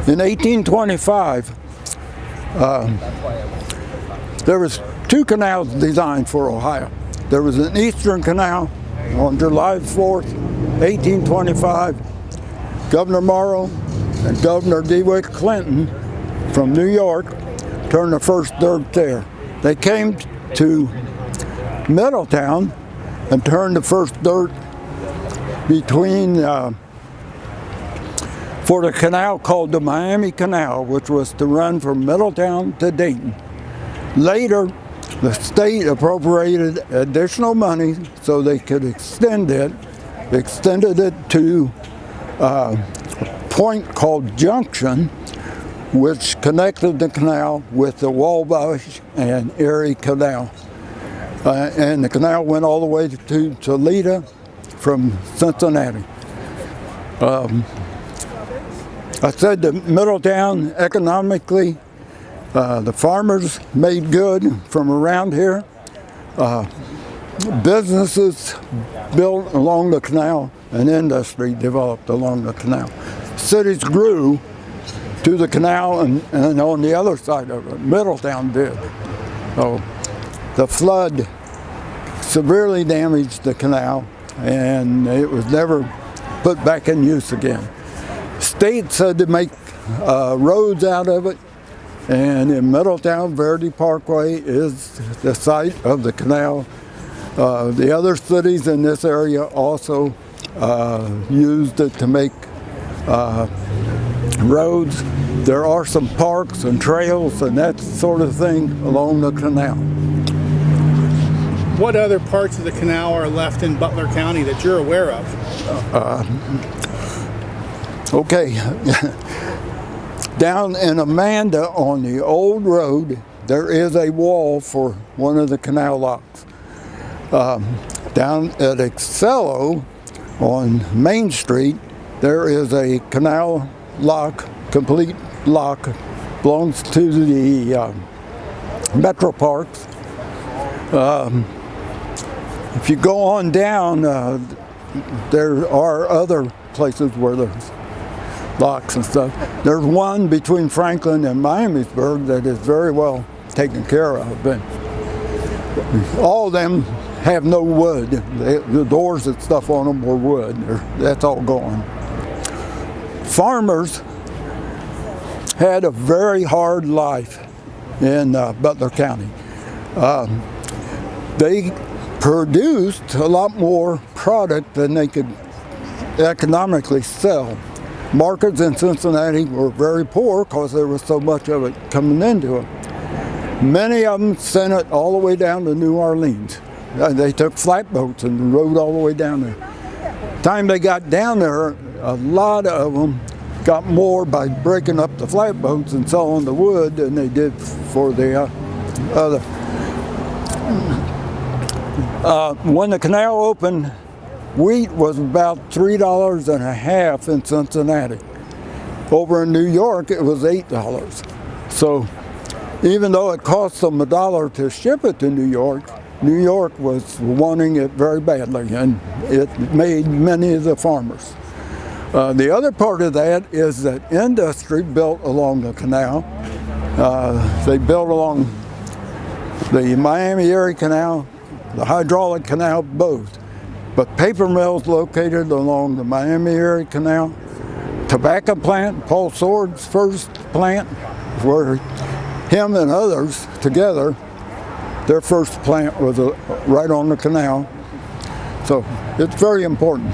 In 1825, there was two canals designed for Ohio. There was an eastern canal on July 4th, 1825. Governor Morrow and Governor DeWitt Clinton from New York turned the first dirt there. They came to Middletown and turned the first dirt between for the canal called the Miami Canal, which was to run from Middletown to Dayton. Later, the state appropriated additional money so they could extended it to a point called Junction, which connected the canal with the Wabash and Erie Canal. And the canal went all the way to Toledo from Cincinnati. I said that Middletown economically, the farmers made good from around here. Businesses built along the canal and industry developed along the canal. Cities grew to the canal and on the other side of it, Middletown did. So the flood severely damaged the canal and it was never put back in use again. States had to make roads out of it, and in Middletown, Verde Parkway is the site of the canal. The other cities in this area also used it to make roads. There are some parks and trails and that sort of thing along the canal. What other parts of the canal are left in Butler County that you're aware of? Okay, down in Amanda on the old road, there is a wall for one of the canal locks. Down at Excello on Main Street, there is a canal lock, complete lock, belongs to the Metro Parks. If you go on down, there are other places where there's locks and stuff. There's one between Franklin and Miamisburg that is very well taken care of. And all of them have no wood. The doors and stuff on them were wood. That's all gone. Farmers had a very hard life in Butler County. They produced a lot more product than they could economically sell. Markets in Cincinnati were very poor because there was so much of it coming into them. Many of them sent it all the way down to New Orleans. They took flatboats and rode all the way down there. The time they got down there, a lot of them got more by breaking up the flatboats and selling the wood than they did for the other. When the canal opened, wheat was about $3.50 in Cincinnati. Over in New York, it was $8. So even though it cost them $1 to ship it to New York was wanting it very badly, and it made many of the farmers. The other part of that is that industry built along the canal. They built along the Miami Erie Canal, the hydraulic canal, both. But paper mills located along the Miami Erie Canal, tobacco plant, Paul Sword's first plant, where him and others together, their first plant was right on the canal. So it's very important.